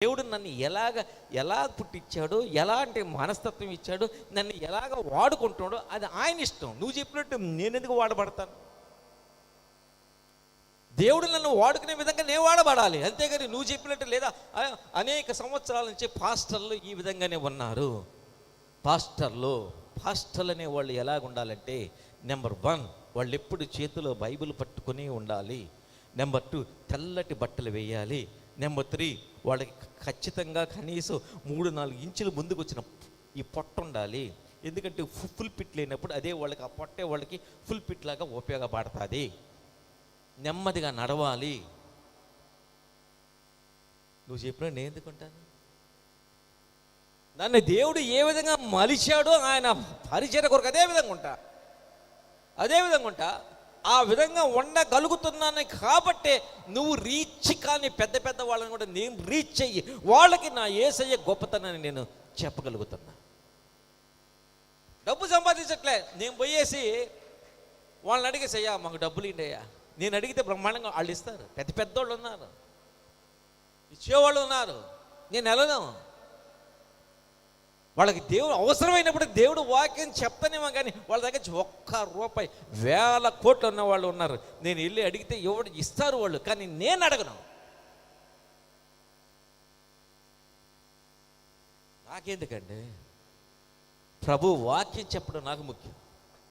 దేవుడు నన్ను ఎలా పుట్టించాడో, ఎలాంటి మనస్తత్వం ఇచ్చాడో, నన్ను ఎలాగ వాడుకుంటాడో అది ఆయన ఇష్టం. నువ్వు చెప్పినట్టు నేను ఎందుకు వాడబడతాను? దేవుడు నన్ను వాడుకునే విధంగా నేను వాడబడాలి, అంతేగాని నువ్వు చెప్పినట్టు. లేదా అనేక సంవత్సరాల నుంచి పాస్టర్లు ఈ విధంగానే ఉన్నారు. పాస్టర్లు అనే వాళ్ళు ఎలాగ ఉండాలంటే, నెంబర్ 1 వాళ్ళు ఎప్పుడు చేతిలో బైబిల్ పట్టుకుని ఉండాలి. నెంబర్ 2 తెల్లటి బట్టలు వేయాలి. నెంబర్ 3 వాళ్ళకి ఖచ్చితంగా కనీసం 3-4 ఇంచులు ముందుకు వచ్చిన ఈ పొట్ట ఉండాలి. ఎందుకంటే ఫుల్ పిట్ లేనప్పుడు అదే వాళ్ళకి, ఆ పొట్టే వాళ్ళకి ఫుల్ పిట్ లాగా ఉపయోగపడుతుంది. నెమ్మదిగా నడవాలి. నువ్వు చెప్పినా నేను ఎందుకుంటాను? నన్ను దేవుడు ఏ విధంగా మలిచాడో ఆయన పరిచయ కొరకు అదే విధంగా ఉంటా. ఆ విధంగా ఉండగలుగుతున్నాను కాబట్టే నువ్వు రీచ్ కాని పెద్ద వాళ్ళని కూడా నేను రీచ్ అయ్యి వాళ్ళకి నా యేసయ్య గొప్పతనాన్ని నేను చెప్పగలుగుతున్నా. డబ్బు సంపాదించట్లే, నేను పోయేసి వాళ్ళని అడిగేసయ్యా మాకు డబ్బులు ఇండయ్యా, నేను అడిగితే బ్రహ్మాండంగా వాళ్ళు ఇస్తారు. పెద్దోళ్ళు ఉన్నారు, ఇచ్చేవాళ్ళు ఉన్నారు. నేను వెళ్ళను. వాళ్ళకి దేవుడు అవసరమైనప్పుడు దేవుడు వాక్యం చెప్తానేమో, కానీ వాళ్ళ దగ్గర ₹1 వేల కోట్లు ఉన్న వాళ్ళు ఉన్నారు. నేను వెళ్ళి అడిగితే ఎవడు ఇస్తారు వాళ్ళు, కానీ నేను అడగను. నాకెందుకండి? ప్రభు వాక్యం చెప్పడం నాకు ముఖ్యం.